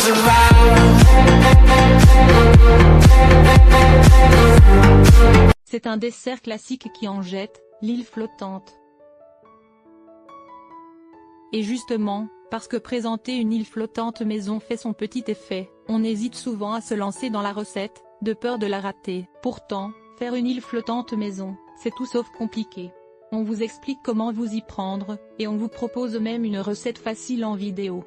comes around. C'est un dessert classique qui en jette, l'île flottante. Et justement, parce que présenter une île flottante maison fait son petit effet, on hésite souvent à se lancer dans la recette, de peur de la rater. Pourtant, faire une île flottante maison, c'est tout sauf compliqué. On vous explique comment vous y prendre, et on vous propose même une recette facile en vidéo.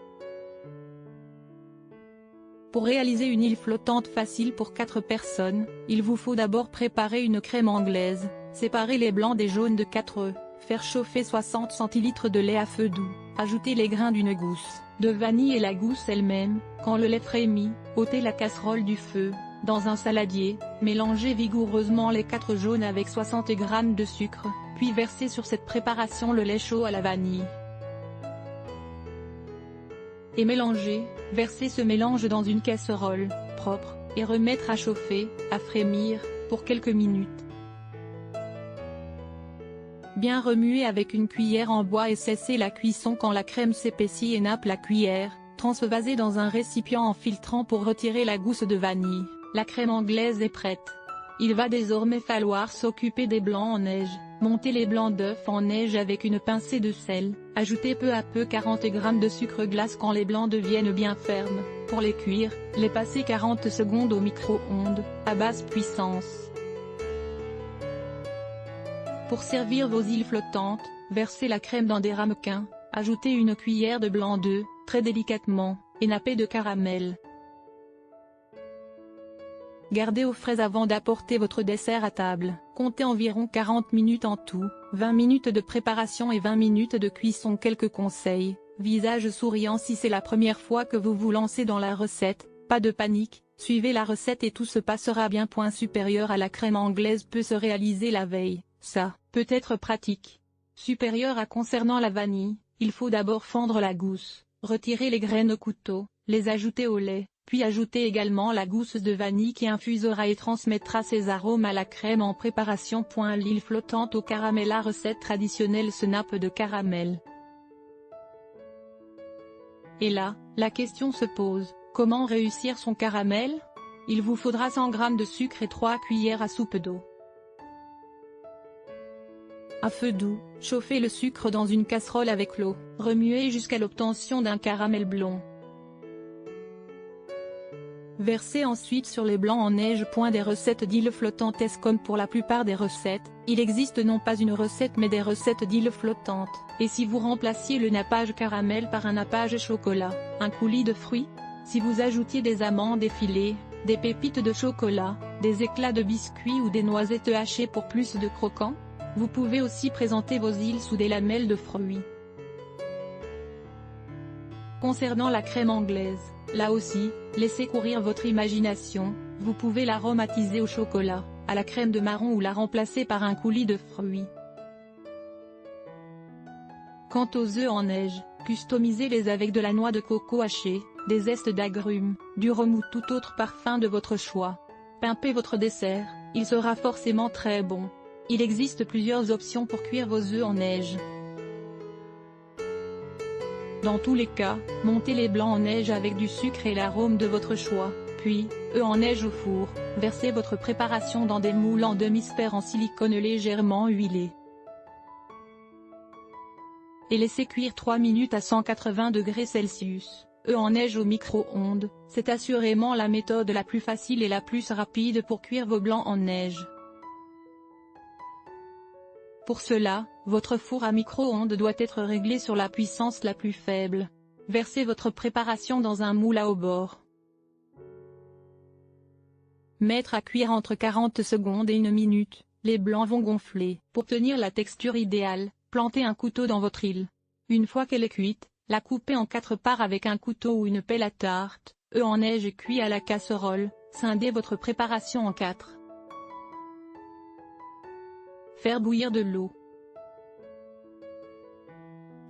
Pour réaliser une île flottante facile pour 4 personnes, il vous faut d'abord préparer une crème anglaise, séparer les blancs des jaunes de 4 œufs, faire chauffer 60 cl de lait à feu doux, ajouter les grains d'une gousse de vanille et la gousse elle-même. Quand le lait frémit, ôtez la casserole du feu. Dans un saladier, mélangez vigoureusement les 4 jaunes avec 60 g de sucre, puis versez sur cette préparation le lait chaud à la vanille. Et mélangez, versez ce mélange dans une casserole propre, et remettre à chauffer, à frémir, pour quelques minutes. Bien remuer avec une cuillère en bois et cesser la cuisson quand la crème s'épaissit et nappe la cuillère, transvaser dans un récipient en filtrant pour retirer la gousse de vanille. La crème anglaise est prête. Il va désormais falloir s'occuper des blancs en neige. Montez les blancs d'œufs en neige avec une pincée de sel, ajoutez peu à peu 40 g de sucre glace quand les blancs deviennent bien fermes. Pour les cuire, les passer 40 secondes au micro-ondes, à basse puissance. Pour servir vos îles flottantes, versez la crème dans des ramequins, ajoutez une cuillère de blanc d'œuf, très délicatement, et nappez de caramel. Gardez au frais avant d'apporter votre dessert à table. Comptez environ 40 minutes en tout, 20 minutes de préparation et 20 minutes de cuisson. Quelques conseils, visage souriant si c'est la première fois que vous vous lancez dans la recette, pas de panique, suivez la recette et tout se passera bien. Point supérieur à la crème anglaise peut se réaliser la veille, ça peut être pratique. Supérieur à concernant la vanille, il faut d'abord fendre la gousse, retirer les graines au couteau, les ajouter au lait, puis ajouter également la gousse de vanille qui infusera et transmettra ses arômes à la crème en préparation. L'île flottante au caramel. La recette traditionnelle se nappe de caramel. Et là, la question se pose, comment réussir son caramel? Il vous faudra 100 g de sucre et 3 cuillères à soupe d'eau. À feu doux, chauffez le sucre dans une casserole avec l'eau, remuez jusqu'à l'obtention d'un caramel blond. Versez ensuite sur les blancs en neige. Des recettes d'îles flottantes. Comme pour la plupart des recettes, il existe non pas une recette mais des recettes d'îles flottantes. Et si vous remplaciez le nappage caramel par un nappage chocolat, un coulis de fruits? Si vous ajoutiez des amandes effilées, des pépites de chocolat, des éclats de biscuits ou des noisettes hachées pour plus de croquant? Vous pouvez aussi présenter vos îles sous des lamelles de fruits. Concernant la crème anglaise, là aussi, laissez courir votre imagination, vous pouvez l'aromatiser au chocolat, à la crème de marron ou la remplacer par un coulis de fruits. Quant aux œufs en neige, customisez-les avec de la noix de coco hachée, des zestes d'agrumes, du rhum ou tout autre parfum de votre choix. Pimpez votre dessert, il sera forcément très bon. Il existe plusieurs options pour cuire vos œufs en neige. Dans tous les cas, montez les blancs en neige avec du sucre et l'arôme de votre choix, puis, œufs en neige au four, versez votre préparation dans des moules en demi-sphère en silicone légèrement huilés. Et laissez cuire 3 minutes à 180 degrés Celsius. Œufs en neige au micro-ondes, c'est assurément la méthode la plus facile et la plus rapide pour cuire vos blancs en neige. Pour cela, votre four à micro-ondes doit être réglé sur la puissance la plus faible. Versez votre préparation dans un moule à haut bord. Mettre à cuire entre 40 secondes et 1 minute, les blancs vont gonfler. Pour obtenir la texture idéale, plantez un couteau dans votre île. Une fois qu'elle est cuite, la coupez en 4 parts avec un couteau ou une pelle à tarte. Œufs en neige cuits à la casserole, scindez votre préparation en 4. Faire bouillir de l'eau.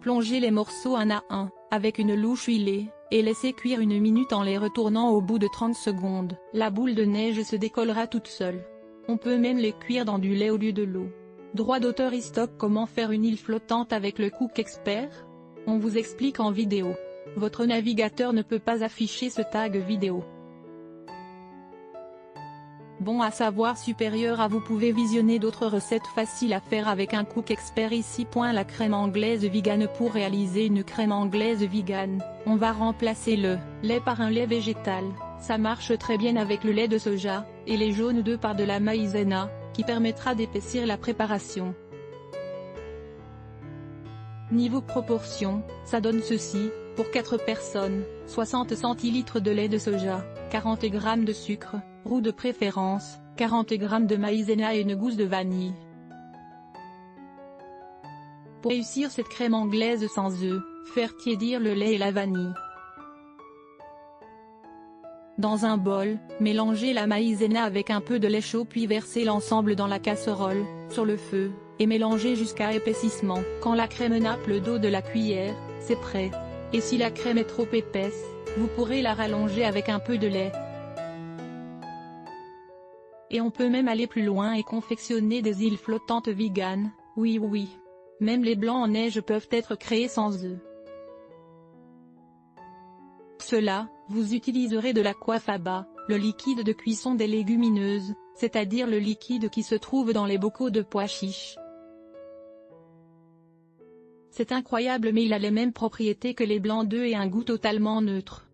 Plongez les morceaux un à un, avec une louche huilée, et laissez cuire 1 minute en les retournant au bout de 30 secondes. La boule de neige se décollera toute seule. On peut même les cuire dans du lait au lieu de l'eau. Droit d'auteur e-stock. Comment faire une île flottante avec le Cook Expert? On vous explique en vidéo. votre navigateur ne peut pas afficher ce tag vidéo. Bon à savoir supérieur à vous pouvez visionner d'autres recettes faciles à faire avec un cook expert ici. La crème anglaise vegan. Pour réaliser une crème anglaise vegan, on va remplacer le lait par un lait végétal, ça marche très bien avec le lait de soja, et les jaunes d'œufs par de la maïzena, qui permettra d'épaissir la préparation. Niveau proportion, ça donne ceci, pour 4 personnes, 60 centilitres de lait de soja, 40 g de sucre, roux de préférence, 40 g de maïzena et une gousse de vanille. Pour réussir cette crème anglaise sans œufs, faire tiédir le lait et la vanille. Dans un bol, mélangez la maïzena avec un peu de lait chaud puis versez l'ensemble dans la casserole, sur le feu, et mélangez jusqu'à épaississement. Quand la crème nappe le dos de la cuillère, c'est prêt. Et si la crème est trop épaisse, vous pourrez la rallonger avec un peu de lait. Et on peut même aller plus loin et confectionner des îles flottantes vegan, oui. Même les blancs en neige peuvent être créés sans œufs. Pour cela, vous utiliserez de l'aquafaba, le liquide de cuisson des légumineuses, c'est-à-dire le liquide qui se trouve dans les bocaux de pois chiches. C'est incroyable mais il a les mêmes propriétés que les blancs d'œufs et un goût totalement neutre.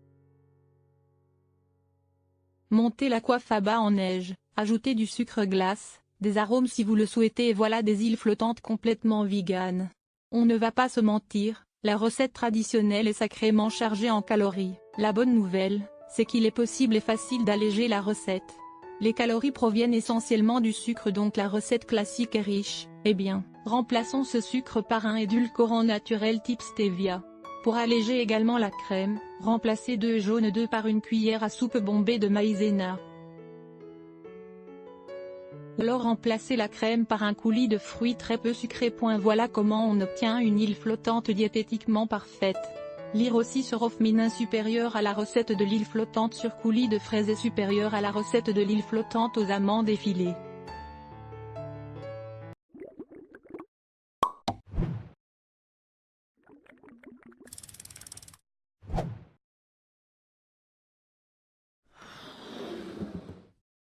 Montez l'aquafaba en neige, ajoutez du sucre glace, des arômes si vous le souhaitez et voilà des îles flottantes complètement vegan. On ne va pas se mentir, la recette traditionnelle est sacrément chargée en calories. La bonne nouvelle, c'est qu'il est possible et facile d'alléger la recette. Les calories proviennent essentiellement du sucre donc la recette classique est riche. Eh bien, remplaçons ce sucre par un édulcorant naturel type stevia. Pour alléger également la crème, remplacez 2 jaunes d'œufs par une cuillère à soupe bombée de maïzena. Alors remplacez la crème par un coulis de fruits très peu sucrés. Voilà comment on obtient une île flottante diététiquement parfaite. Lire aussi sur Offminin supérieur à la recette de l'île flottante sur coulis de fraises et supérieur à la recette de l'île flottante aux amandes effilées.